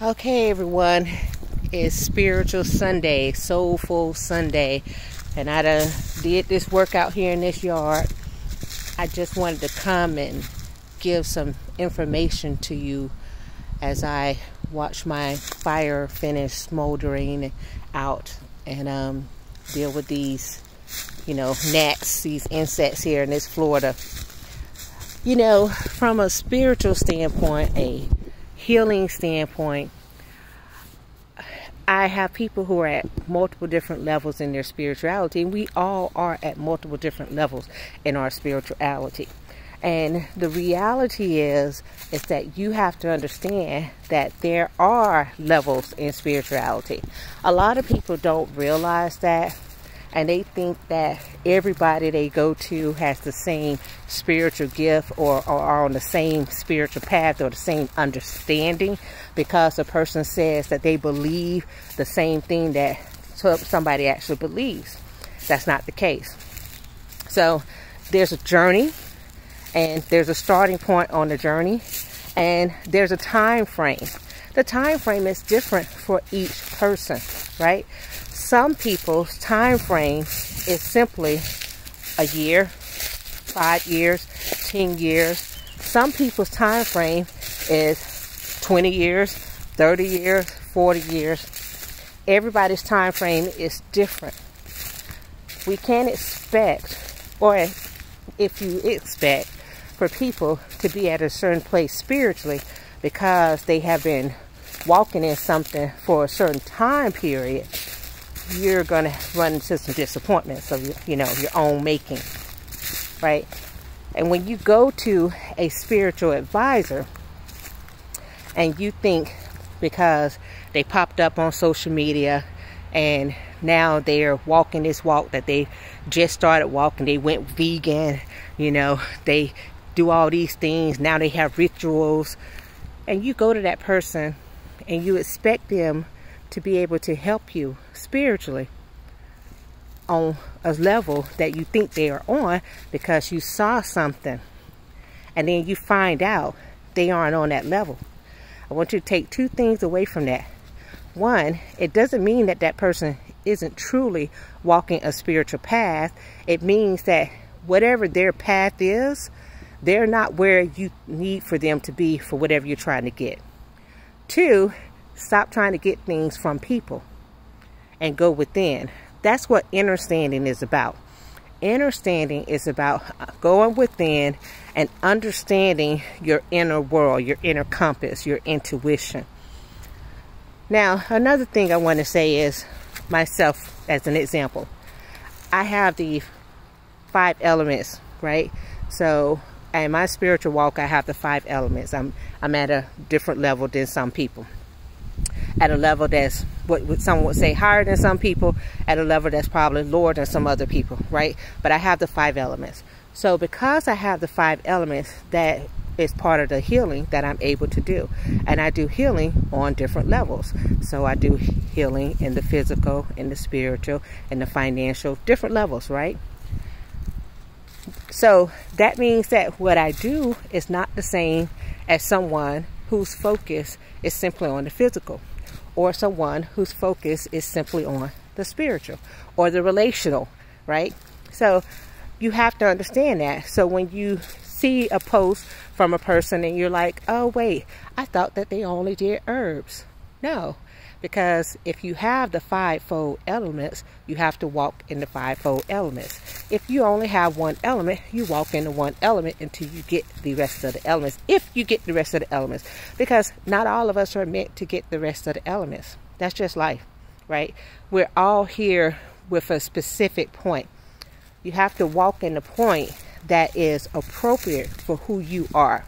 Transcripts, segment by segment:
Okay, everyone, it's Spiritual Sunday, Soulful Sunday, and I did this workout here in this yard. I just wanted to come and give some information to you as I watch my fire finish smoldering out and deal with these, gnats, these insects here in this Florida. From a spiritual standpoint, a healing standpoint, I have people who are at multiple different levels in their spirituality, and we all are at multiple different levels in our spirituality. And the reality is that you have to understand that there are levels in spirituality. A lot of people don't realize that, and they think that everybody they go to has the same spiritual gift or are on the same spiritual path or the same understanding because the person says that they believe the same thing that somebody actually believes. That's not the case. So there's a journey, and there's a starting point on the journey, and there's a time frame. The time frame is different for each person, right? Some people's time frame is simply a year, 5 years, 10 years. Some people's time frame is 20 years, 30 years, 40 years. Everybody's time frame is different. We can't expect, or if you expect, for people to be at a certain place spiritually because they have been walking in something for a certain time period, you're going to run into some disappointments of, your own making, right? And when you go to a spiritual advisor and you think because they popped up on social media and now they're walking this walk that they just started walking, they went vegan, they do all these things, now they have rituals, and you go to that person and you expect them to be able to help you spiritually on a level that you think they are on because you saw something, and then you find out they aren't on that level. I want you to take two things away from that. One, it doesn't mean that that person isn't truly walking a spiritual path. It means that whatever their path is, they're not where you need for them to be for whatever you're trying to get. Two, stop trying to get things from people and go within. That's what inner standing is about. Inner standing is about going within and understanding your inner world, your inner compass, your intuition. Now, another thing I want to say is myself as an example. I have the 5 elements, right? So in my spiritual walk, I have the 5 elements. I'm at a different level than some people. At a level that's what some would say higher than some people, at a level that's probably lower than some other people, right? But I have the 5 elements. So because I have the 5 elements, that is part of the healing that I'm able to do. And I do healing on different levels. So I do healing in the physical, in the spiritual, in the financial, different levels, right? So that means that what I do is not the same as someone whose focus is simply on the physical, or someone whose focus is simply on the spiritual or the relational, right? So you have to understand that. So when you see a post from a person and you're like, oh wait, I thought that they only did herbs. No, because if you have the 5-fold elements, you have to walk in the 5-fold elements. If you only have one element, you walk into one element until you get the rest of the elements. If you get the rest of the elements, because not all of us are meant to get the rest of the elements. That's just life, right? We're all here with a specific point. You have to walk in the point that is appropriate for who you are,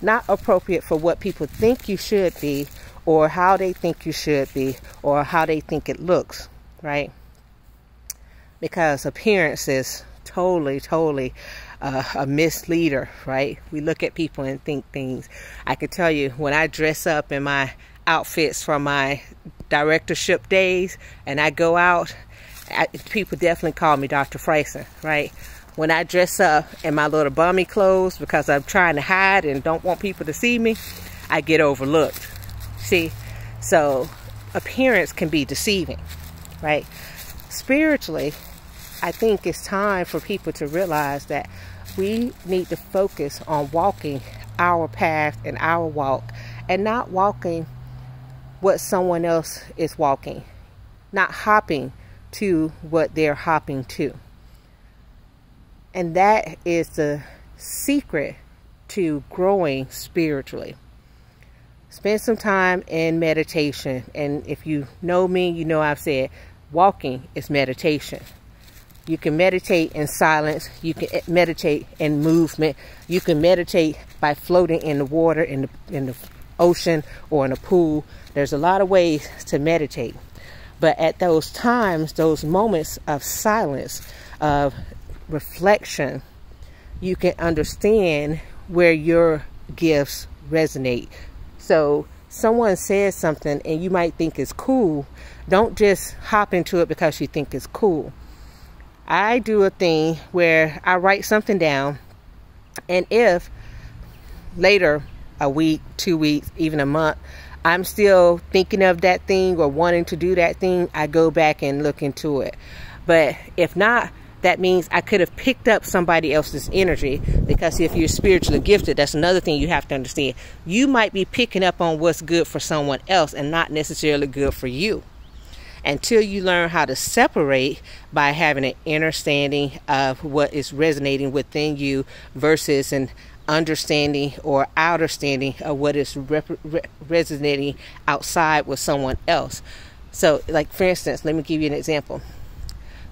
not appropriate for what people think you should be, or how they think you should be, or how they think it looks, right? Because appearance is totally a misleader, right? We look at people and think things. I can tell you, when I dress up in my outfits from my directorship days and I go out, people definitely call me Dr. Freisen, right? When I dress up in my little bummy clothes because I'm trying to hide and don't want people to see me, I get overlooked. See, So appearance can be deceiving, right? Spiritually, I think it's time for people to realize that we need to focus on walking our path and our walk, and not walking what someone else is walking, not hopping to what they're hopping to. And that is the secret to growing spiritually. Spend some time in meditation. And if you know me, you know I've said walking is meditation. You can meditate in silence. You can meditate in movement. You can meditate by floating in the water, in the ocean, or in a pool. There's a lot of ways to meditate. But at those times, those moments of silence, of reflection, you can understand where your gifts resonate. So someone says something and you might think it's cool. Don't just hop into it because you think it's cool. I do a thing where I write something down, and if later, a week, 2 weeks, even a month, I'm still thinking of that thing or wanting to do that thing, I go back and look into it. But if not, that means I could have picked up somebody else's energy, because if you're spiritually gifted, that's another thing you have to understand. You might be picking up on what's good for someone else and not necessarily good for you. Until you learn how to separate by having an understanding of what is resonating within you versus an understanding or understanding of what is resonating outside with someone else. So, like, for instance, let me give you an example.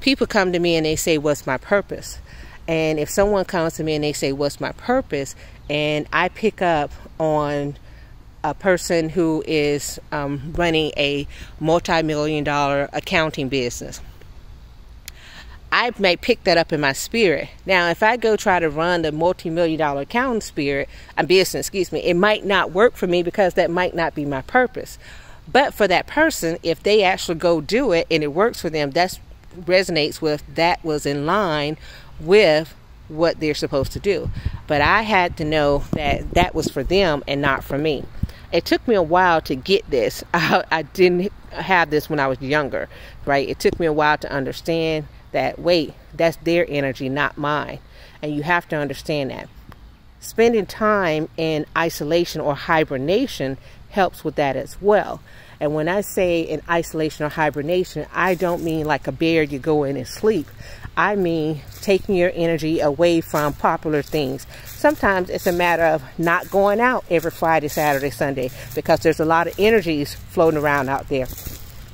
People come to me and they say, what's my purpose? And if someone comes to me and they say, what's my purpose? And I pick up on a person who is running a multi-million-dollar accounting business, I may pick that up in my spirit. Now, if I go try to run the multi-million-dollar accounting business, it might not work for me because that might not be my purpose. But for that person, if they actually go do it and it works for them, that resonates with, that was in line with what they're supposed to do. But I had to know that that was for them and not for me. It took me a while to get this. I didn't have this when I was younger, right? It took me a while to understand that, wait, that's their energy, not mine. And you have to understand that. Spending time in isolation or hibernation helps with that as well. And when I say in isolation or hibernation, I don't mean like a bear, you go in and sleep. I mean taking your energy away from popular things. Sometimes it's a matter of not going out every Friday, Saturday, Sunday, because there's a lot of energies floating around out there.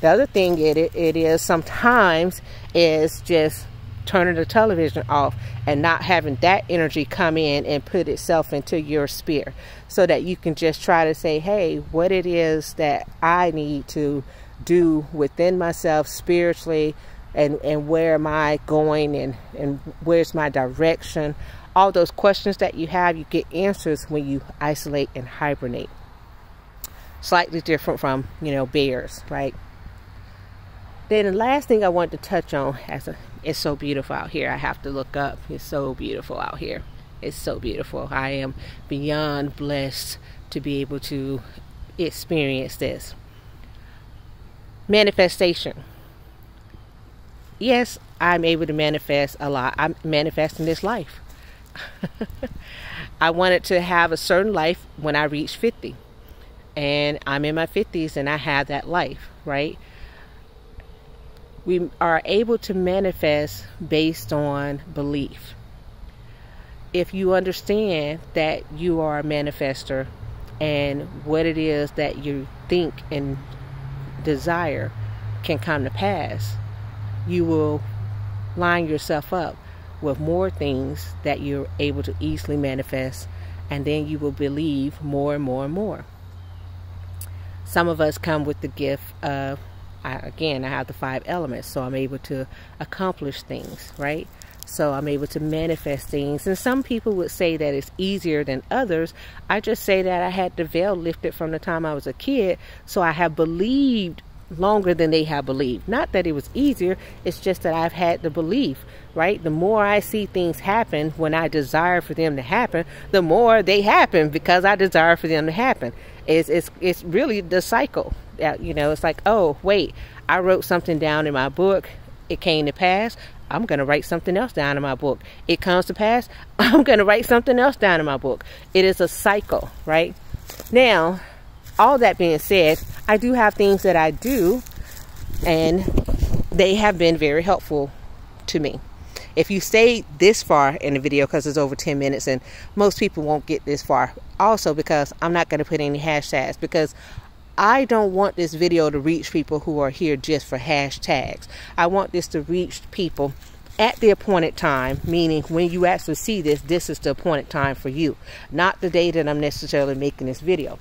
The other thing it is sometimes is just turning the television off and not having that energy come in and put itself into your sphere, so that you can just try to say, hey, what it is that I need to do within myself spiritually, and where am I going, and where's my direction. All those questions that you have, you get answers when you isolate and hibernate. Slightly different from, bears, right? Then the last thing I want to touch on, it's so beautiful out here. I have to look up. It's so beautiful out here. It's so beautiful. I am beyond blessed to be able to experience this. Manifestation. Yes, I'm able to manifest a lot. I'm manifesting this life. I wanted to have a certain life when I reach 50. And I'm in my 50s and I have that life, right? We are able to manifest based on belief. If you understand that you are a manifester and what it is that you think and desire can come to pass, you will line yourself up with more things that you're able to easily manifest, and then you will believe more and more and more. Some of us come with the gift of, I have the 5 elements, so I'm able to accomplish things, right? So I'm able to manifest things. And some people would say that it's easier than others. I just say that I had the veil lifted from the time I was a kid, so I have believed longer than they have believed. Not that it was easier, it's just that I've had the belief, right? The more I see things happen when I desire for them to happen, the more they happen because I desire for them to happen. It's really the cycle. You know, it's like, oh, wait, I wrote something down in my book. It came to pass. I'm going to write something else down in my book. It comes to pass. I'm going to write something else down in my book. It is a cycle, right? Now, all that being said, I do have things that I do, and they have been very helpful to me. If you stayed this far in the video, because it's over 10 minutes, and most people won't get this far, also because I'm not going to put any hashtags, because I don't want this video to reach people who are here just for hashtags. I want this to reach people at the appointed time, meaning when you actually see this, this is the appointed time for you, not the day that I'm necessarily making this video.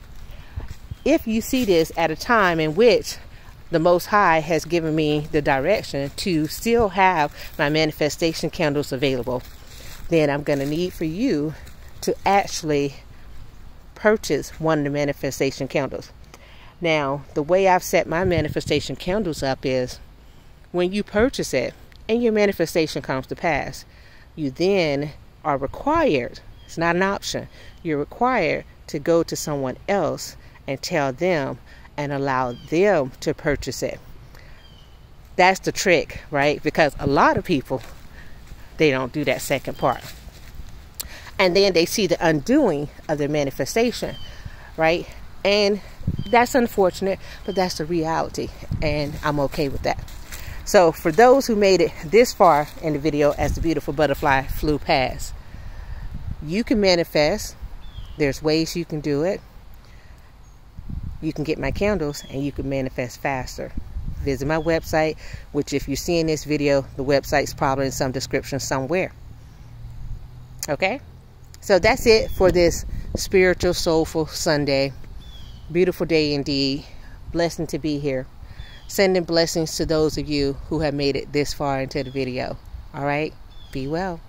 If you see this at a time in which the Most High has given me the direction to still have my manifestation candles available, then I'm going to need for you to actually purchase one of the manifestation candles. Now, the way I've set my manifestation candles up is when you purchase it and your manifestation comes to pass, you then are required, it's not an option, you're required to go to someone else and tell them and allow them to purchase it. That's the trick, right? Because a lot of people, they don't do that second part. And then they see the undoing of their manifestation, right? And that's unfortunate, but that's the reality, and I'm okay with that. So for those who made it this far in the video as the beautiful butterfly flew past, you can manifest. There's ways you can do it. You can get my candles and you can manifest faster. Visit my website, which if you're seeing this video, the website's probably in some description somewhere. Okay? So that's it for this spiritual, soulful Sunday. Beautiful day indeed. Blessing to be here. Sending blessings to those of you who have made it this far into the video. All right? Be well.